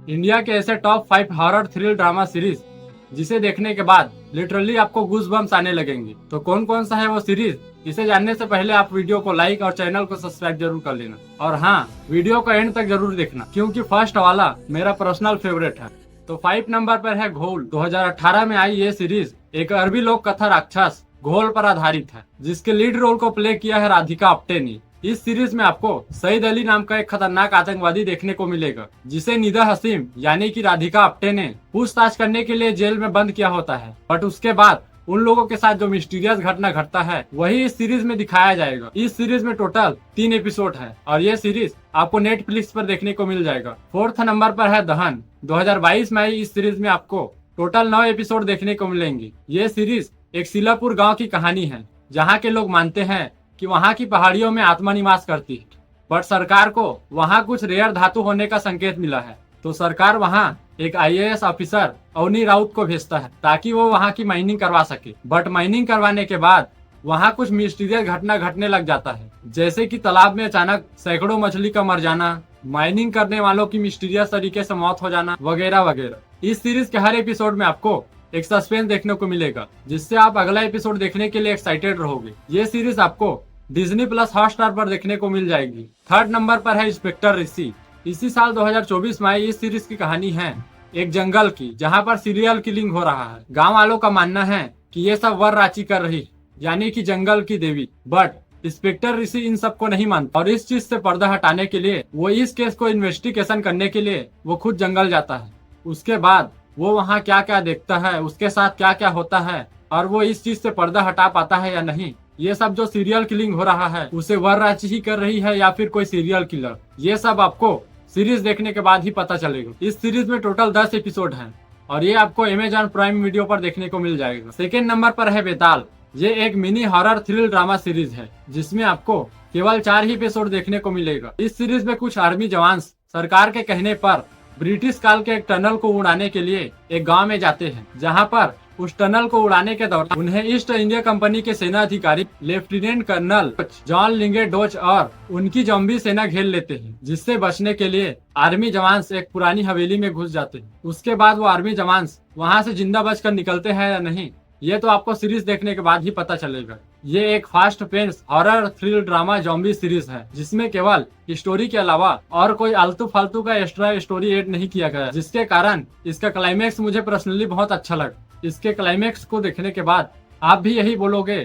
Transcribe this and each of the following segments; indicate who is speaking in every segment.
Speaker 1: India के ऐसे top 5 horror thrill drama series जिसे देखने के बाद लिटरली आपको गूज बम्स आने लगेंगे। तो कौन कौन सा है वो सीरीज, इसे जानने से पहले आप वीडियो को लाइक और चैनल को सब्सक्राइब जरूर कर लेना। और हाँ, वीडियो को एंड तक जरूर देखना क्योंकि फर्स्ट वाला मेरा पर्सनल फेवरेट है। तो 5 नंबर पर है घोल। 2018 में आई ये सीरीज एक अरबी लोक कथा राक्षस घोल पर आधारित है, जिसके लीड रोल को प्ले किया है राधिका आप्टे ने। इस सीरीज में आपको सईद अली नाम का एक खतरनाक आतंकवादी देखने को मिलेगा, जिसे निदा हसीम यानी कि राधिका आप्टे ने पूछताछ करने के लिए जेल में बंद किया होता है। बट उसके बाद उन लोगों के साथ जो मिस्टीरियस घटना घटता है वही इस सीरीज में दिखाया जाएगा। इस सीरीज में टोटल 3 एपिसोड है और ये सीरीज आपको नेटफ्लिक्स पर देखने को मिल जाएगा। 4th नंबर पर है दहन। 2022 में आई इस सीरीज में आपको टोटल 9 एपिसोड देखने को मिलेंगे। ये सीरीज एक सीलापुर गाँव की कहानी है, जहाँ के लोग मानते हैं कि वहाँ की पहाड़ियों में आत्मा निवास करती है। बट सरकार को वहाँ कुछ रेयर धातु होने का संकेत मिला है, तो सरकार वहाँ एक IAS ऑफिसर अवनी राउत को भेजता है ताकि वो वहाँ की माइनिंग करवा सके। बट माइनिंग करवाने के बाद वहाँ कुछ मिस्टीरियस घटना घटने लग जाता है, जैसे कि तालाब में अचानक सैकड़ों मछली का मर जाना, माइनिंग करने वालों की मिस्टीरियस तरीके से मौत हो जाना वगैरह वगैरह। इस सीरीज के हर एपिसोड में आपको एक सस्पेंस देखने को मिलेगा, जिससे आप अगला एपिसोड देखने के लिए एक्साइटेड रहोगे। ये सीरीज आपको डिज्नी प्लस हॉटस्टार पर देखने को मिल जाएगी। 3rd नंबर पर है इंस्पेक्टर ऋषि। इसी साल 2024 में आई इस सीरीज की कहानी है एक जंगल की, जहां पर सीरियल किलिंग हो रहा है। गांव वालों का मानना है कि ये सब वर रांची कर रही है, यानी कि जंगल की देवी। बट इंस्पेक्टर ऋषि इन सब को नहीं मानता और इस चीज से पर्दा हटाने के लिए वो इस केस को इन्वेस्टिगेशन करने के लिए वो खुद जंगल जाता है। उसके बाद वो वहाँ क्या क्या देखता है, उसके साथ क्या क्या होता है और वो इस चीज से पर्दा हटा पाता है या नहीं, ये सब जो सीरियल किलिंग हो रहा है उसे वर रांची ही कर रही है या फिर कोई सीरियल किलर, ये सब आपको सीरीज देखने के बाद ही पता चलेगा। इस सीरीज में टोटल 10 एपिसोड हैं और ये आपको अमेजॉन प्राइम वीडियो पर देखने को मिल जाएगा। 2nd नंबर पर है बेताल। ये एक mini horror thrill drama series है, जिसमें आपको केवल 4 ही एपिसोड देखने को मिलेगा। इस सीरीज में कुछ आर्मी जवान सरकार के कहने पर ब्रिटिश काल के एक टनल को उड़ाने के लिए एक गांव में जाते हैं, जहां पर उस टनल को उड़ाने के दौरान उन्हें ईस्ट इंडिया कंपनी के सेना अधिकारी लेफ्टिनेंट कर्नल जॉन लिंगे डोच और उनकी जॉम्बी सेना घेर लेते हैं, जिससे बचने के लिए आर्मी जवान एक पुरानी हवेली में घुस जाते हैं। उसके बाद वो आर्मी जवान वहां से जिंदा बचकर निकलते हैं या नहीं, ये तो आपको सीरीज देखने के बाद ही पता चलेगा। ये एक fast pace horror thrill drama zombie series है, जिसमें केवल स्टोरी के अलावा और कोई आलतू फालतू का एक्स्ट्रा स्टोरी ऐड नहीं किया गया, जिसके कारण इसका क्लाइमेक्स मुझे पर्सनली बहुत अच्छा लगा। इसके क्लाइमेक्स को देखने के बाद आप भी यही बोलोगे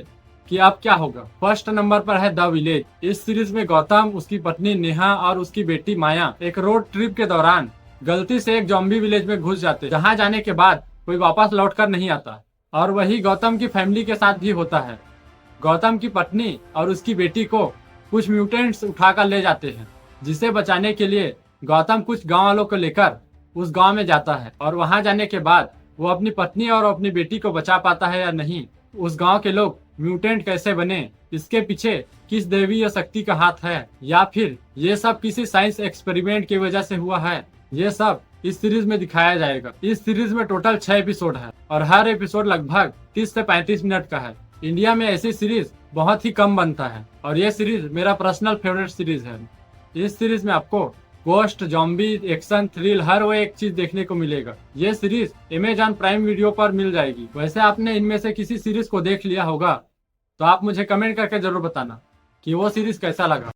Speaker 1: कि अब क्या होगा। 1st नंबर पर है द विलेज। इस सीरीज में गौतम, उसकी पत्नी नेहा और उसकी बेटी माया एक रोड ट्रिप के दौरान गलती से एक जॉम्बी विलेज में घुस जाते, जहां जाने के बाद कोई वापस लौटकर नहीं आता। और वही गौतम की फैमिली के साथ भी होता है। गौतम की पत्नी और उसकी बेटी को कुछ म्यूटेंट्स उठाकर ले जाते हैं, जिसे बचाने के लिए गौतम कुछ गांव वालों को लेकर उस गांव में जाता है। और वहां जाने के बाद वो अपनी पत्नी और अपनी बेटी को बचा पाता है या नहीं, उस गांव के लोग म्यूटेंट कैसे बने, इसके पीछे किस देवी या शक्ति का हाथ है, या फिर ये सब किसी साइंस एक्सपेरिमेंट की वजह से हुआ है, ये सब इस सीरीज में दिखाया जाएगा। इस सीरीज में टोटल 6 एपिसोड है और हर एपिसोड लगभग 30 से 35 मिनट का है। इंडिया में ऐसी सीरीज बहुत ही कम बनता है और ये सीरीज मेरा पर्सनल फेवरेट सीरीज है। इस सीरीज में आपको गोस्ट, जॉम्बी, एक्शन, थ्रिल हर वो एक चीज देखने को मिलेगा। ये सीरीज अमेजॉन प्राइम वीडियो पर मिल जाएगी। वैसे आपने इनमें से किसी सीरीज को देख लिया होगा तो आप मुझे कमेंट करके जरूर बताना कि वो सीरीज कैसा लगा।